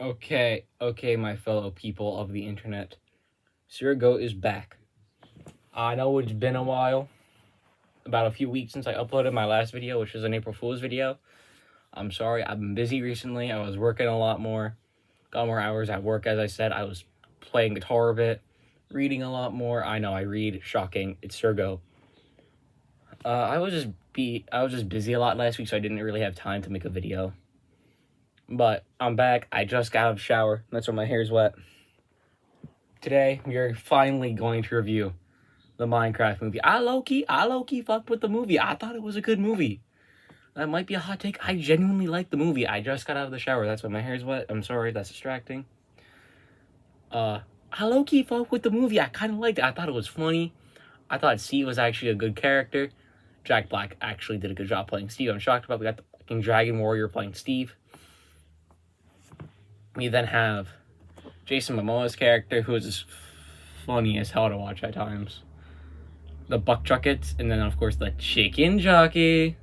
Okay, my fellow people of the internet. Sirigo is back. I know it's been a while, about a few weeks since I uploaded my last video, which was an April Fool's video. I'm sorry, I've been busy recently. I was working a lot more, got more hours at work, as I said. I was playing guitar a bit, reading a lot more. I know I read, shocking. It's Sirigo. I was just busy a lot last week, so I didn't really have time to make a video. But I'm back. I just got out of the shower. That's why my hair's wet. Today, we are finally going to review the Minecraft movie. I low-key fucked with the movie. I thought it was a good movie. That might be a hot take. I genuinely liked the movie. I just got out of the shower. That's why my hair's wet. I'm sorry, that's distracting. I low-key fucked with the movie. I kind of liked it. I thought it was funny. I thought Steve was actually a good character. Jack Black actually did a good job playing Steve. I'm shocked about we got the fucking Dragon Warrior playing Steve. We then have Jason Momoa's character, who is just funny as hell to watch at times. The Buck Chuckets, and then, of course, the Chicken Jockey.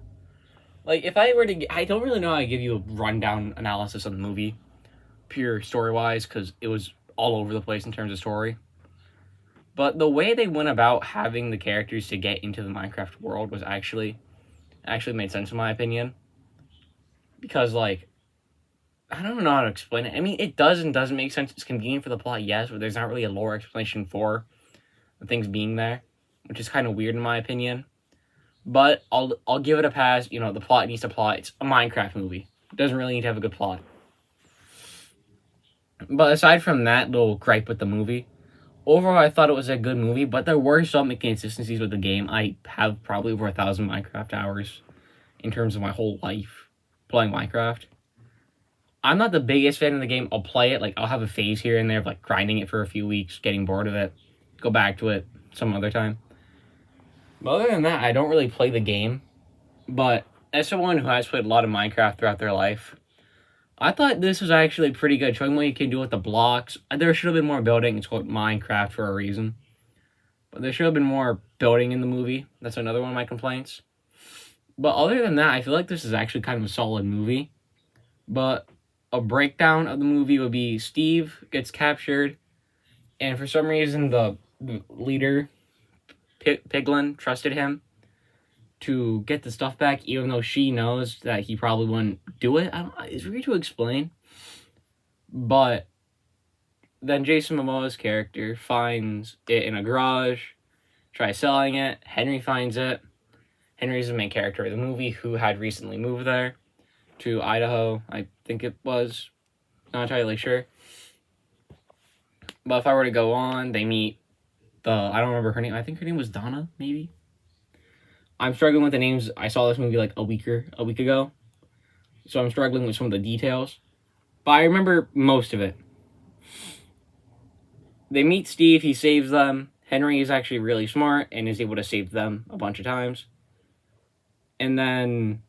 Like, if I were to... I don't really know how to give you a rundown analysis of the movie, pure story-wise, because it was all over the place in terms of story. But the way they went about having the characters to get into the Minecraft world was actually made sense in my opinion. Because, like, I don't know how to explain it. I mean, it does and doesn't make sense. It's convenient for the plot, yes, but there's not really a lore explanation for the things being there, which is kind of weird in my opinion. But I'll give it a pass. You know, the plot needs to plot. It's a Minecraft movie. It doesn't really need to have a good plot. But aside from that little gripe with the movie, overall I thought it was a good movie, but there were some inconsistencies with the game. I have probably over 1,000 Minecraft hours in terms of my whole life playing Minecraft. I'm not the biggest fan of the game. I'll play it, like, I'll have a phase here and there of, like, grinding it for a few weeks, getting bored of it, go back to it some other time. But other than that, I don't really play the game. But as someone who has played a lot of Minecraft throughout their life, I thought this was actually pretty good, showing what you can do with the blocks. There should have been more building. It's called Minecraft for a reason. But there should have been more building in the movie. That's another one of my complaints. But other than that, I feel like this is actually kind of a solid movie. But a breakdown of the movie would be Steve gets captured, and for some reason the leader, Piglin, trusted him to get the stuff back, even though she knows that he probably wouldn't do it. It's weird to explain. But then Jason Momoa's character finds it in a garage, tries selling it. Henry finds it. Henry's the main character of the movie, who had recently moved there to Idaho, I think it was. Not entirely sure. But if I were to go on, they meet I don't remember her name. I think her name was Donna, maybe? I'm struggling with the names. I saw this movie like a week ago. So I'm struggling with some of the details. But I remember most of it. They meet Steve, he saves them. Henry is actually really smart and is able to save them a bunch of times. And then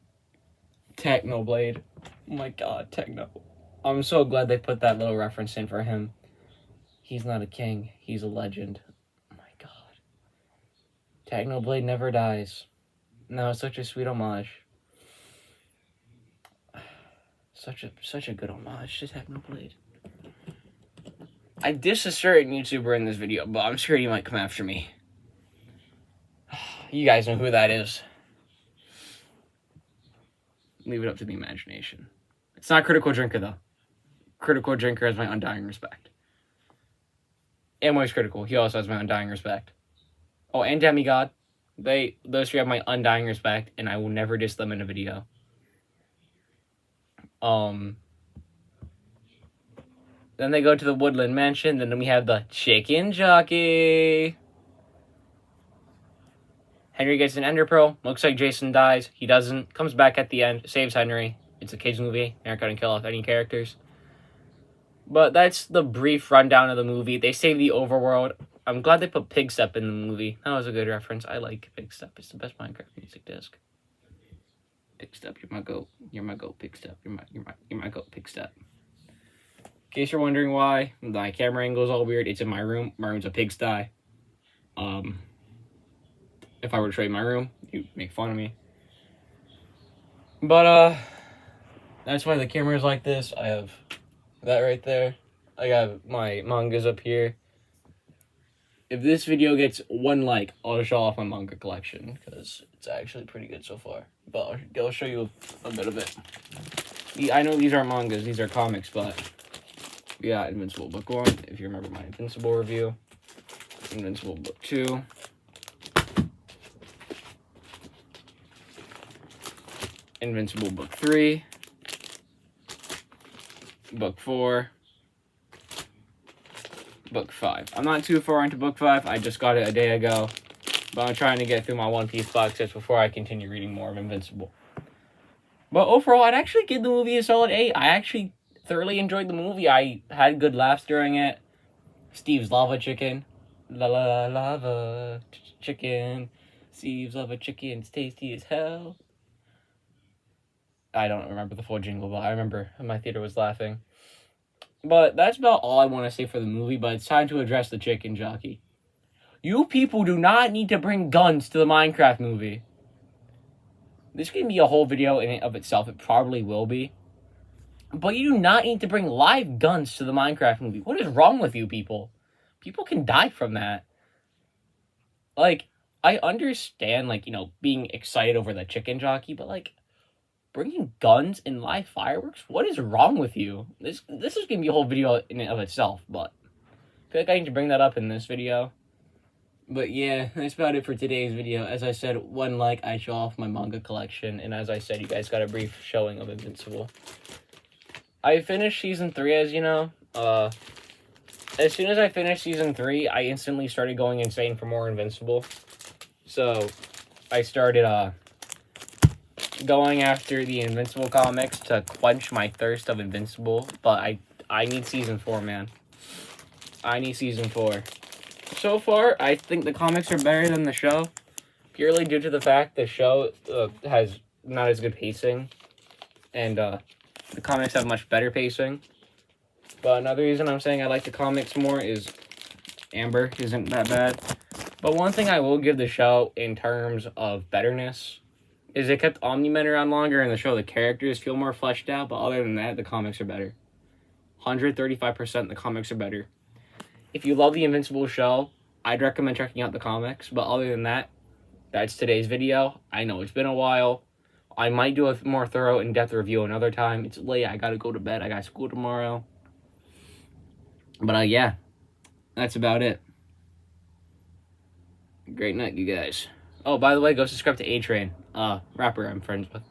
Technoblade. Oh my god, Techno. I'm so glad they put that little reference in for him. He's not a king, he's a legend. Oh my god. Technoblade never dies. No, it's such a sweet homage. Such a good homage to Technoblade. I dissed a certain YouTuber in this video, but I'm sure he might come after me. You guys know who that is. Leave it up to the imagination. It's not Critical Drinker, though. Critical Drinker has my undying respect. And Moist Critical, he also has my undying respect. Oh, and Demigod. Those three have my undying respect, and I will never diss them in a video. Then they go to the Woodland Mansion, then we have the Chicken Jockey. Henry gets an Ender Pearl. Looks like Jason dies. He doesn't. Comes back at the end. Saves Henry. It's a kids movie. They're not going to kill off any characters. But that's the brief rundown of the movie. They save the overworld. I'm glad they put Pigstep in the movie. That was a good reference. I like Pigstep. It's the best Minecraft music disc. Pigstep, you're my goat. You're my goat, Pigstep. You're my goat, Pigstep. In case you're wondering why my camera angle is all weird, it's in my room. My room's a pigsty. If I were to show you my room, you'd make fun of me. But, that's why the camera is like this. I have That right there. I got my mangas up here. If this video gets 1 like, I'll show off my manga collection, because it's actually pretty good so far. But I'll show you a bit of it. I know these aren't mangas, these are comics, but we got Invincible Book 1, if you remember my Invincible review. Invincible Book 2. Invincible Book 3. Book 4. Book 5. I'm not too far into Book 5. I just got it a day ago. But I'm trying to get through my One Piece box sets before I continue reading more of Invincible. But overall, I'd actually give the movie a solid 8. I actually thoroughly enjoyed the movie. I had good laughs during it. Steve's lava chicken. La la la lava chicken. Steve's lava chicken. It's tasty as hell. I don't remember the full jingle, but I remember my theater was laughing. But that's about all I want to say for the movie, but it's time to address the chicken jockey. You people do not need to bring guns to the Minecraft movie. This can be a whole video in and of itself. It probably will be. But you do not need to bring live guns to the Minecraft movie. What is wrong with you people? People can die from that. Like, I understand, like, you know, being excited over the chicken jockey, but, like, bringing guns and live fireworks? What is wrong with you? This is going to be a whole video in and of itself, but I feel like I need to bring that up in this video. But yeah, that's about it for today's video. As I said, 1 like, I show off my manga collection, and as I said, you guys got a brief showing of Invincible. I finished Season 3, as you know. As soon as I finished Season 3, I instantly started going insane for more Invincible. So, I started, going after the Invincible comics to quench my thirst of Invincible, but I need Season 4, man. I need Season 4. So far, I think the comics are better than the show, purely due to the fact the show has not as good pacing, and the comics have much better pacing. But another reason I'm saying I like the comics more is Amber isn't that bad. But one thing I will give the show in terms of betterness is it kept Omni-Men around longer, and the show the characters feel more fleshed out, but other than that, the comics are better. 135% the comics are better. If you love the Invincible show, I'd recommend checking out the comics, but other than that, that's today's video. I know it's been a while. I might do a more thorough, in-depth review another time. It's late, I gotta go to bed, I got school tomorrow. But yeah, that's about it. Great night, you guys. Oh, by the way, go subscribe to A-Train, rapper I'm friends with.